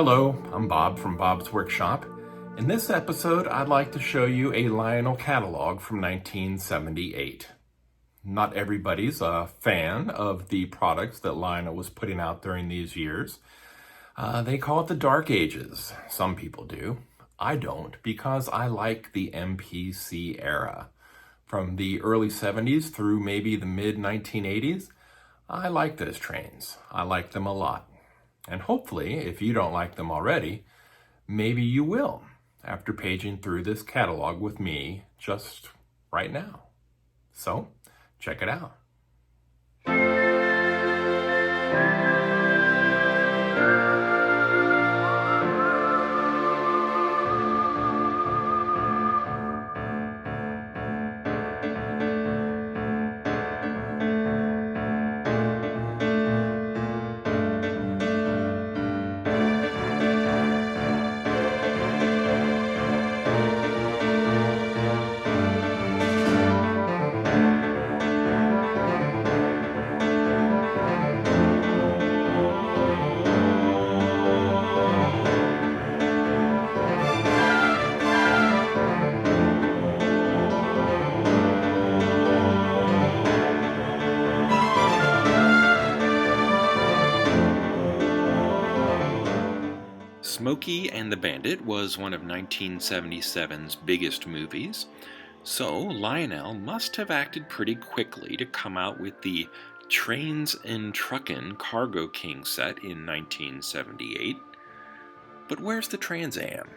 Hello, I'm Bob from Bob's Workshop. In this episode, I'd like to show you a Lionel catalog from 1978. Not everybody's a fan of the products that Lionel was putting out during these years. They call it the Dark Ages. Some people do. I don't, because I like the MPC era. From the early 70s through maybe the mid 1980s, I like those trains. I like them a lot. And hopefully, if you don't like them already, maybe you will after paging through this catalog with me just right now. So, check it out. Smokey and the Bandit was one of 1977's biggest movies, so Lionel must have acted pretty quickly to come out with the Trains and Truckin' Cargo King set in 1978. But where's the Trans Am?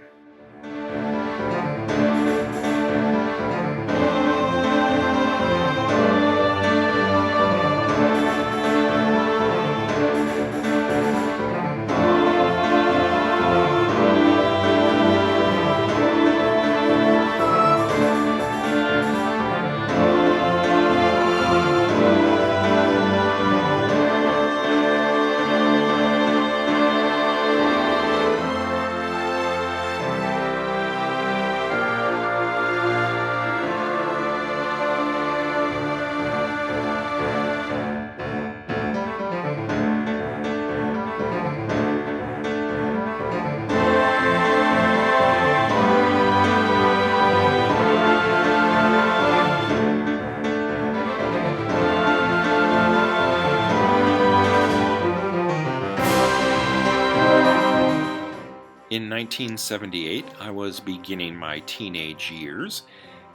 In 1978, I was beginning my teenage years,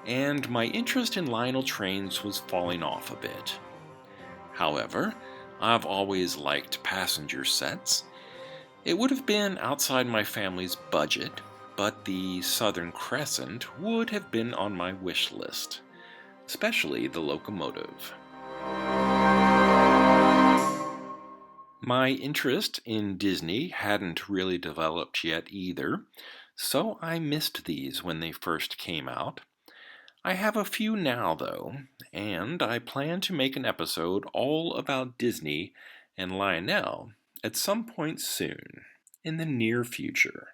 and my interest in Lionel trains was falling off a bit. However, I've always liked passenger sets. It would have been outside my family's budget, but the Southern Crescent would have been on my wish list, especially the locomotive. My interest in Disney hadn't really developed yet either, so I missed these when they first came out. I have a few now, though, and I plan to make an episode all about Disney and Lionel at some point soon, in the near future.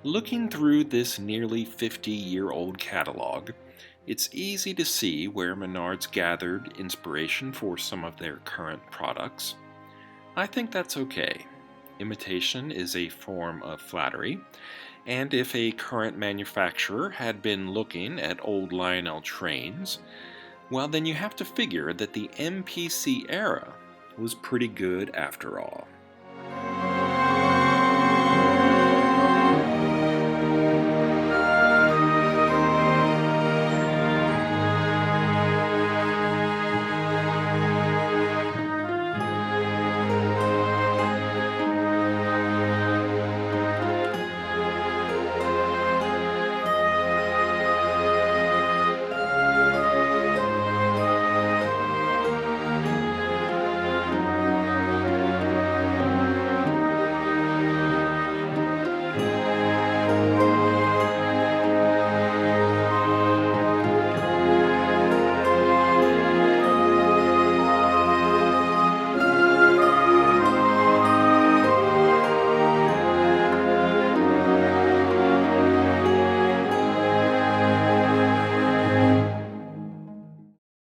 Looking through this nearly 50-year-old catalog, it's easy to see where Menards gathered inspiration for some of their current products. I think that's okay. Imitation is a form of flattery, and if a current manufacturer had been looking at old Lionel trains, well then you have to figure that the MPC era was pretty good after all.